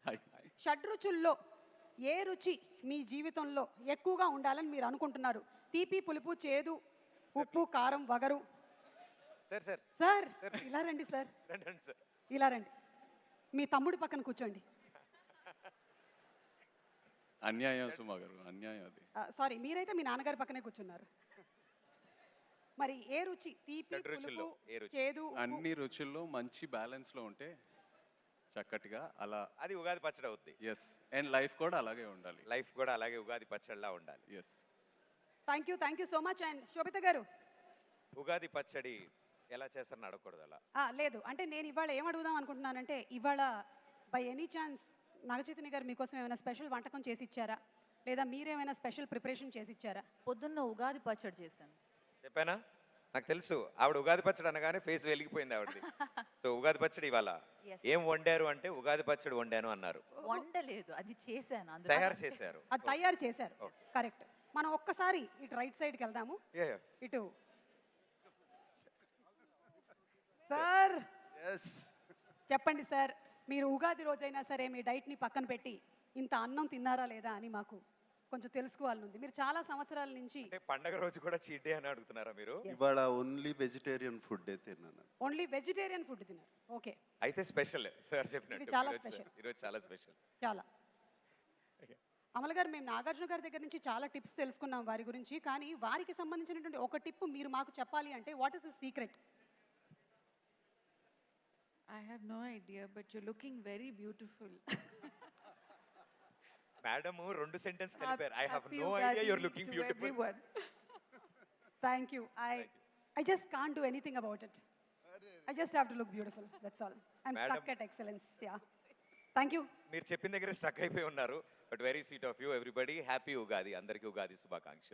Hi. షడ్రుచుల్లో ఏ రుచి మీ జీవితంలో ఎక్కువగా ఉండాలని మీరు అనుకుంటున్నారు? తీపి, పులుపు, చేదు, ఉప్పు, కారం, వగరు. సార్ సార్ ఇలా రండి సార్, రండి సార్. ఇలా రండి. మీ తమ్ముడి పక్కన కూర్చోండి. అన్యాయం సుమా గారు, అన్యాయం అది. సారీ, మీరైతే మీ నాన్నగారి పక్కనే కూర్చున్నారు. మరి ఏ రుచి? తీపి, షడ్రుచుల్లో పులుపు, ఏ రుచి? చేదు, ఉప్పు. అన్ని రుచుల్లో మంచి బ్యాలెన్స్ లో ఉంటే చక్కటిగా అలా. అది ఉగాది పచ్చడి అవుద్ది. ఎస్, అండ్ లైఫ్ కూడా అలాగే ఉండాలి. లైఫ్ కూడా అలాగే ఉగాది పచ్చడిలా ఉండాలి. Yes. Thank you so much. And Shobhita గారు, ఉగాది పచ్చడి ఎలా చేస్తారని అడగకూడదు అలా. లేదు అంటే నేను ఇవాళ ఏం అడుగుదాం అనుకుంటున్నానంటే, ఇవాళ బై ఎనీ ఛాన్స్ నాగచైతన్య గారు మీకోసం ఏమైనా స్పెషల్ వంటకం చేసి ఇచ్చారా, లేదా మీరేమైనా స్పెషల్ ప్రిపరేషన్ చేసి ఇచ్చారా? పొద్దున్న ఉగాది పచ్చడి చేశాను. చెప్పానా? నాకు తెలుసు ఆవిడ ఉగాది పచ్చడి అనగానే ఫేస్ వెలిగిపోయింది ఆవిడది. సో ఉగాది పచ్చడి ఇవాళ Yes. ఏం వండారు అంటే ఉగాది పచ్చడి వండాను అన్నారు. వండలేదు, అది చేశాను. తయారు చేశారు. అది తయారు చేశారు. కరెక్ట్. మనం ఒక్కసారి ఇటు రైట్ సైడ్కి వెళ్దాము. ఇటు సార్ చెప్పండి సార్, మీరు ఉగాది రోజైనా సరే మీ డైట్ని పక్కన పెట్టి ఇంత అన్నం తిన్నారా లేదా అని మాకు కొంచెం తెలుసుకోవాలని ఉంది. మీరు చాలా సంవత్సరాల నుంచి అంటే పండగ రోజు కూడా చీట్ డే అని అడుగుతున్నారా మీరు? ఇవాళ ఓన్లీ వెజిటేరియన్ ఫుడ్ తిన్నాను. ఓన్లీ వెజిటేరియన్ ఫుడ్ తిన్నారు. ఓకే, అయితే స్పెషల్ సార్ చెప్పినట్టు ఇది చాలా ఈరోజు- special. ఈరోజు చాలా స్పెషల్. చాలా. అమల గారు, మేము నాగార్జున గారి దగ్గర నుంచి చాలా టిప్స్ తెలుసుకున్నాం వారి గురించి, కానీ వారికి సంబంధించినటువంటి ఒక టిప్ మీరు మాకు చెప్పాలి అంటే what is the secret? I have no idea, but you're looking very beautiful. Madam రెండు సెంటెన్స్ కలిపారు. I have Happy no Ugadi idea your looking to beautiful. everyone. Thank you. I just can't do anything about it. I just have to look beautiful. That's all. I'm Madam. stuck at excellence. Yeah. Thank you. మీరు చెప్పిన దగ్గర struck అయిపోయి ఉన్నారు. But very sweet of you everybody. Happy Ugadi. అందరికీ ఉగాది శుభాకాంక్షలు.